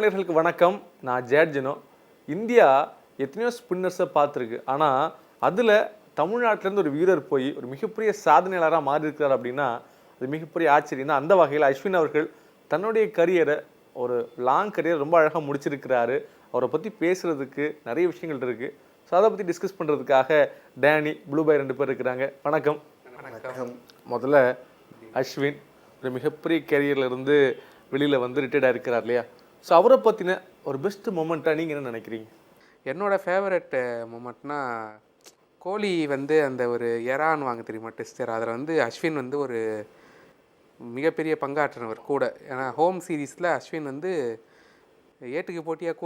நேயர்களுக்கு வணக்கம். நான் ஜேட்ஜினோ. இந்தியா எத்தனையோ ஸ்பின்னர்ஸை பார்த்துருக்கு. ஆனால் அதில் தமிழ்நாட்டிலேருந்து ஒரு வீரர் போய் ஒரு மிகப்பெரிய சாதனையாளராக மாறி இருக்கிறார் அப்படின்னா அது மிகப்பெரிய ஆச்சரியம் தான். அந்த வகையில் அஸ்வின் அவர்கள் தன்னுடைய கரியரை ஒரு லாங் கரியர் ரொம்ப அழகாக முடிச்சிருக்கிறாரு. அவரை பற்றி பேசுகிறதுக்கு நிறைய விஷயங்கள் இருக்குது. ஸோ அதை பற்றி டிஸ்கஸ் பண்ணுறதுக்காக டேனி, ப்ளூ பாய் 2 பேர் இருக்கிறாங்க. வணக்கம். வணக்கம். முதல்ல அஸ்வின் ஒரு மிகப்பெரிய கேரியரில் இருந்து வெளியில் வந்து ரிட்டையர்டாக இருக்கிறார் இல்லையா? ஸோ அவரை பற்றின ஒரு பெஸ்ட் மொமெண்ட்டாக நீங்கள் என்ன நினைக்கிறீங்க? என்னோடய ஃபேவரட் மொமெண்ட்னா கோலி வந்து அந்த ஒரு எரான் வாங்க தெரியுமா, டெஸ்டர், அதில் வந்து அஸ்வின் வந்து ஒரு மிகப்பெரிய பங்காற்றினவர் கூட. ஏன்னா ஹோம் சீரீஸில் அஸ்வின் வந்து ஏட்டுக்கு போட்டியாக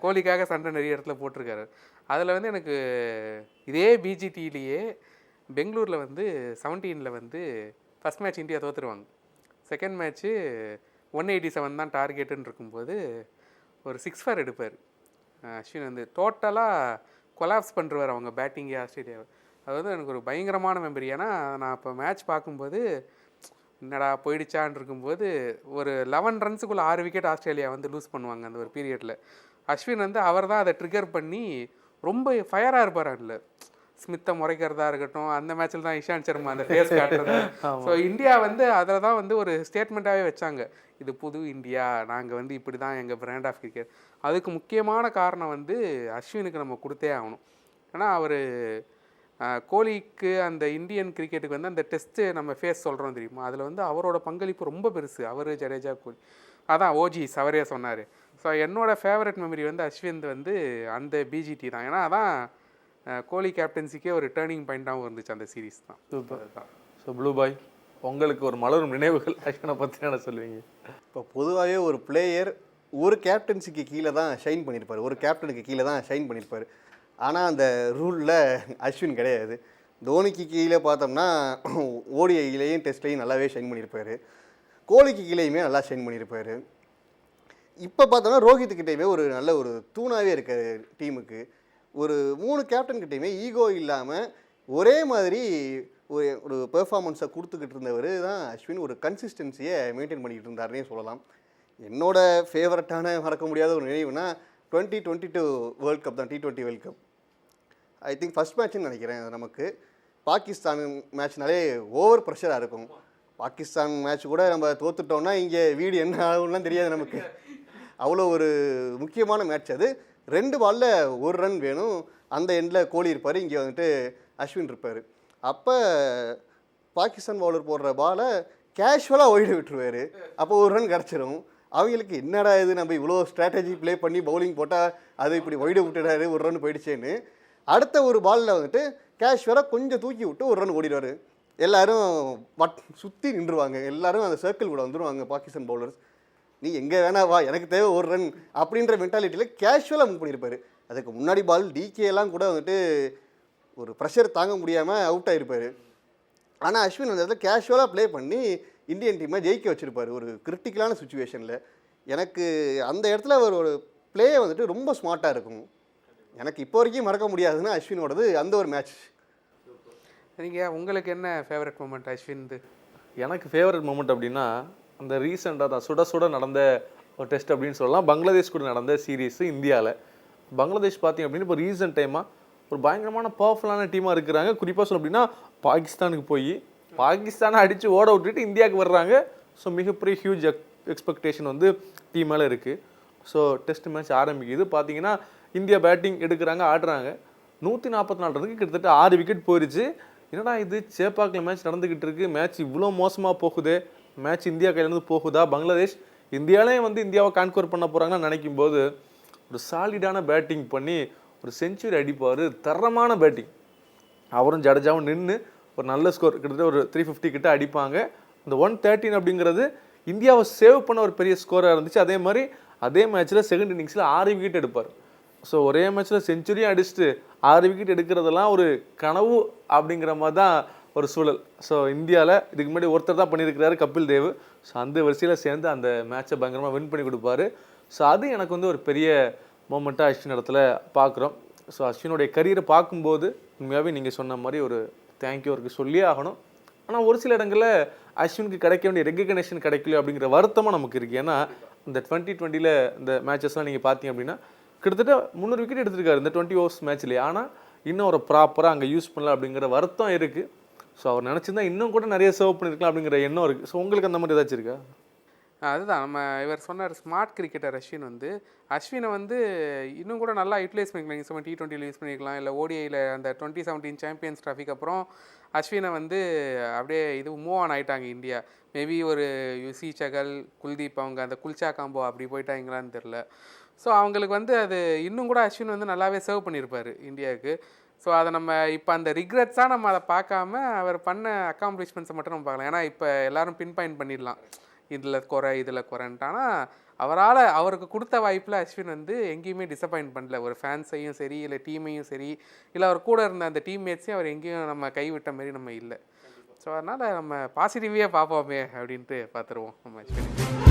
கோலிக்காக சண்டை நிறைய இடத்துல போட்டிருக்காரு. அதில் வந்து எனக்கு இதே பிஜிடியிலேயே பெங்களூரில் வந்து 17 வந்து ஃபஸ்ட் மேட்ச் இந்தியா தோற்றுருவாங்க. செகண்ட் மேட்ச்சு 187 தான் டார்கெட்டுன்னு இருக்கும்போது ஒரு 6 எடுப்பார் அஸ்வின். வந்து டோட்டலாக கொலாப்ஸ் பண்ணுறார் அவங்க பேட்டிங்கே ஆஸ்திரேலியாவை. அது வந்து எனக்கு ஒரு பயங்கரமான மெமரி. ஏன்னா நான் இப்போ மேட்ச் பார்க்கும்போது என்னடா போயிடுச்சான் இருக்கும்போது ஒரு 11 ரன்ஸுக்குள்ளே 6 விக்கெட் ஆஸ்திரேலியா வந்து லூஸ் பண்ணுவாங்க அந்த ஒரு பீரியடில். அஸ்வின் வந்து அவர் தான் அதை ட்ரிகர் பண்ணி ரொம்ப ஃபயராக இருப்பார். அதில் ஸ்மித்தை முறைக்கிறதா இருக்கட்டும், அந்த மேட்ச்சில் தான் இஷாந்த் சர்மா அந்த ஃபேஸ் காட்டுறது. ஸோ இந்தியா வந்து அதில் தான் வந்து ஒரு ஸ்டேட்மெண்ட்டாகவே வச்சாங்க, இது புது இந்தியா, நாங்கள் வந்து இப்படி தான் எங்கள் பிராண்ட் ஆஃப் கிரிக்கெட். அதுக்கு முக்கியமான காரணம் வந்து அஸ்வினுக்கு நம்ம கொடுத்தே ஆகணும். ஏன்னா அவர் கோலிக்கு அந்த இந்தியன் கிரிக்கெட்டுக்கு வந்து அந்த டெஸ்ட்டு நம்ம ஃபேஸ் சொல்கிறோம் தெரியுமா, அதில் வந்து அவரோட பங்களிப்பு ரொம்ப பெருசு. அவர், ஜடேஜா, கோலி, அதான் ஓஜிஸ் அவரே சொன்னார். ஸோ என்னோடய ஃபேவரட் மெமரி வந்து அஸ்வின் வந்து அந்த பிஜிடி தான். ஏன்னா அதான் கோலி கேப்டன்சிக்கே ஒரு டேர்னிங் பாயிண்ட்டாகவும் இருந்துச்சு அந்த சீரீஸ் தான். சூப்பர் தான். ஸோ ப்ளூ பாய், உங்களுக்கு ஒரு மலரும் நினைவுகள் அஸ்வினை பற்றி என்ன சொல்லுவீங்க? இப்போ பொதுவாகவே ஒரு பிளேயர் ஒரு கேப்டன்சிக்கு கீழே தான் ஷைன் பண்ணியிருப்பார், ஒரு கேப்டனுக்கு கீழே தான் ஷைன் பண்ணியிருப்பார். ஆனால் அந்த ரூலில் அஸ்வின் கிடையாது. தோனிக்கு கீழே பார்த்தோம்னா ஓடிஐலையும் டெஸ்ட்லையும் நல்லாவே ஷைன் பண்ணியிருப்பார். கோலிக்கு கீழேயுமே நல்லா ஷைன் பண்ணியிருப்பார். இப்போ பார்த்தோம்னா ரோஹித்துக்கிட்டேயுமே ஒரு நல்ல ஒரு தூணாகவே இருக்கார் டீமுக்கு. ஒரு 3 கேப்டன்கிட்டையுமே ஈகோ இல்லாமல் ஒரே மாதிரி ஒரு பெர்ஃபார்மன்ஸை கொடுத்துக்கிட்டு இருந்தவர் தான் அஸ்வின். ஒரு கன்சிஸ்டன்சியை மெயின்டைன் பண்ணிக்கிட்டு இருந்தாருன்னே சொல்லலாம். என்னோட ஃபேவரட்டான மறக்க முடியாத ஒரு நினைவுனா 2022 வேர்ல்ட் கப் தான், T20 world cup. I think first மேட்ச்னு நினைக்கிறேன். நமக்கு பாகிஸ்தான் மேட்ச்னாலே ஓவர் ப்ரெஷராக இருக்கும். பாகிஸ்தான் மேட்ச் கூட நம்ம தோத்துட்டோம்னா இங்கே வீடு என்ன ஆகும்லாம் தெரியாது நமக்கு. அவ்வளோ ஒரு முக்கியமான மேட்ச் அது. 2 பாலில் 1 ரன் வேணும். அந்த எண்டில் கோலி இருப்பார், இங்கே வந்துட்டு அஸ்வின் இருப்பார். அப்போ பாகிஸ்தான் பவுலர் போடுற பாலை கேஷுவலாக ஒயிடு விட்டுருவார். அப்போ 1 ரன் கிடச்சிரும். அவங்களுக்கு என்னடா இது, நம்ம இவ்வளோ ஸ்ட்ராட்டஜி ப்ளே பண்ணி பவுலிங் போட்டால் அது இப்படி ஒயிடு விட்டுடாரு, 1 ரன் போயிடுச்சேன்னு அடுத்த ஒரு பாலில் வந்துட்டு கேஷுவலாக கொஞ்சம் தூக்கி விட்டு 1 ரன் ஓடிடுவார். எல்லோரும் சுற்றி நின்றுவாங்க, எல்லோரும் அந்த சர்க்கிள் கூட வந்துடுவாங்க பாகிஸ்தான் பவுலர்ஸ். நீ எங்கே வேணா வா, எனக்கு தேவை 1 ரன் அப்படின்ற மென்டாலிட்டியில் கேஷுவலாக மூவ் பண்ணியிருப்பார். அதுக்கு முன்னாடி பால் டிகேலாம் கூட வந்துட்டு ஒரு ப்ரெஷர் தாங்க முடியாமல் அவுட் ஆகிருப்பார். ஆனால் அஸ்வின் அந்த இடத்துல கேஷுவலாக ப்ளே பண்ணி இந்தியன் டீமை ஜெயிக்க வச்சுருப்பார் ஒரு கிரிட்டிக்கலான சுச்சுவேஷனில். எனக்கு அந்த இடத்துல ஒரு ப்ளே வந்துட்டு ரொம்ப ஸ்மார்ட்டாக இருக்கும். எனக்கு இப்போ வரைக்கும் மறக்க முடியாதுன்னா அஸ்வினோடது அந்த ஒரு மேட்ச். நீங்கள் உங்களுக்கு என்ன ஃபேவரட் மூமெண்ட் அஸ்வின்து? எனக்கு ஃபேவரட் மூமெண்ட் அப்படின்னா அந்த ரீசெண்டாக தான் சுட சுட நடந்த ஒரு டெஸ்ட் அப்படின்னு சொல்லலாம். பங்களாதேஷ் கூட நடந்த சீரீஸு இந்தியாவில். பங்களாதேஷ் பார்த்திங்க அப்படின்னு இப்போ ரீசெண்ட் டைமாக ஒரு பயங்கரமான பவர்ஃபுல்லான டீமாக இருக்கிறாங்க. குறிப்பாக சொல்ல அப்படின்னா பாகிஸ்தானுக்கு போய் பாகிஸ்தானை அடித்து ஓட விட்டுட்டு இந்தியாவுக்கு வர்றாங்க. ஸோ மிகப்பெரிய ஹியூஜ் எக்ஸ்பெக்டேஷன் வந்து டீம் மேலே இருக்குது. ஸோ டெஸ்ட் மேட்ச் ஆரம்பிக்குது. பார்த்தீங்கன்னா இந்தியா பேட்டிங் எடுக்கிறாங்க, ஆடுறாங்க. 144 ரன்னுக்கு கிட்டத்தட்ட 6 விக்கெட் போயிடுச்சு. என்னடா இது, சேப்பாக்கில் மேட்ச் நடந்துக்கிட்டு இருக்குது, மேட்ச் இவ்வளோ மோசமாக போகுது, மேட்ச் இந்தியா கையிலேருந்து போகுதா, பங்களாதேஷ் இந்தியாவிலே வந்து இந்தியாவை கான்கவர் பண்ண போகிறாங்கன்னு நினைக்கும் போது ஒரு சாலிடான பேட்டிங் பண்ணி ஒரு செஞ்சுரி அடிப்பார். தரமான பேட்டிங். அவரும் ஜடேஜாவும் நின்று ஒரு நல்ல ஸ்கோர் கிட்டத்தட்ட ஒரு 350 கிட்ட அடிப்பாங்க. அந்த 113 அப்படிங்கிறது இந்தியாவை சேவ் பண்ண ஒரு பெரிய ஸ்கோராக இருந்துச்சு. அதே மாதிரி அதே மேட்ச்சில் செகண்ட் இன்னிங்ஸில் 6 விக்கெட் எடுப்பார். ஸோ ஒரே மேட்ச்சில் செஞ்சுரியும் அடிச்சுட்டு 6 விக்கெட் எடுக்கிறதெல்லாம் ஒரு கனவு அப்படிங்கிற மாதிரி தான் ஒரு சூழல். ஸோ இந்தியாவில் இதுக்கு முன்னாடி ஒருத்தர் தான் பண்ணியிருக்கிறாரு, கபில் தேவ். ஸோ அந்த வரிசையில் சேர்ந்து அந்த மேட்சை பயங்கரமாக வின் பண்ணி கொடுப்பாரு. ஸோ அது எனக்கு வந்து ஒரு பெரிய மூமெண்ட்டாக அஸ்வின் இடத்துல பார்க்குறோம். ஸோ அஸ்வினுடைய கரியரை பார்க்கும்போது உண்மையாகவே நீங்கள் சொன்ன மாதிரி ஒரு தேங்க்யூ அவருக்கு சொல்லியே ஆகணும். ஆனால் ஒரு சில இடங்களில் அஸ்வினுக்கு கிடைக்க வேண்டிய ரெகக்னேஷன் கிடைக்கல அப்படிங்கிற வருத்தமாக நமக்கு இருக்குது. ஏன்னா இந்த 2020 இந்த மேட்சஸ்லாம் நீங்கள் பார்த்தீங்க அப்படின்னா கிட்டத்தட்ட 300 விக்கெட் எடுத்திருக்காரு இந்த 20 ஓவர்ஸ் மேட்ச்லேயே. ஆனால் இன்னும் ஒரு ப்ராப்பராக அங்கே யூஸ் பண்ணல அப்படிங்கிற வருத்தம் இருக்குது. ஸோ அவர் நினச்சிருந்தா இன்னும் கூட நிறைய சர்வ் பண்ணியிருக்கலாம் அப்படிங்கிற எண்ணம் இருக்குது. ஸோ உங்களுக்கு அந்த மாதிரி ஏதாச்சும் இருக்கா? அதுதான் நம்ம இவர் சொன்னார் ஸ்மார்ட் கிரிக்கெட்டர் அஸ்வினை வந்து இன்னும் கூட நல்லா யூட்டிலைஸ் பண்ணிக்கலாம். நீங்கள் T20 யூஸ் பண்ணிக்கலாம், இல்லை ஓடிஐயில் அந்த 2017 சாம்பியன்ஸ் ட்ராஃபிக்கு அப்புறம் அஸ்வினை வந்து அப்படியே இது மூவ் ஆன் ஆகிட்டாங்க இந்தியா. மேபி ஒரு யுசி சகல், குல்தீப் அவங்க அந்த குல்ச்சா காம்போ அப்படி போயிட்டாங்களான்னு தெரில. ஸோ அவங்களுக்கு வந்து அது இன்னும் கூட அஸ்வின் வந்து நல்லாவே சர்வ் பண்ணியிருப்பார் இந்தியாவுக்கு. ஸோ அதை நம்ம இப்போ அந்த ரிக்ரெட்ஸாக நம்ம அதை பார்க்காம அவர் பண்ண அக்காம்ப்ளிஷ்மெண்ட்ஸை மட்டும் நம்ம பார்க்கலாம். ஏன்னா இப்போ எல்லோரும் பின் பாயிண்ட் பண்ணிடலாம், இதில் குறைன்ட்டு. ஆனால் அவருக்கு கொடுத்த வாய்ப்பில் அஸ்வின் வந்து எங்கேயுமே டிசப்பாயிண்ட் பண்ணல. ஒரு ஃபேன்ஸையும் சரி, இல்லை டீமையும் சரி, இல்லை அவர் கூட இருந்த அந்த டீம்மேட்ஸையும் அவர் எங்கேயும் நம்ம கைவிட்ட மாதிரி நம்ம இல்லை. ஸோ அதனால் நம்ம பாசிட்டிவாக பார்ப்போமே அப்படின்ட்டு பார்த்துருவோம் நம்ம அஸ்வின்.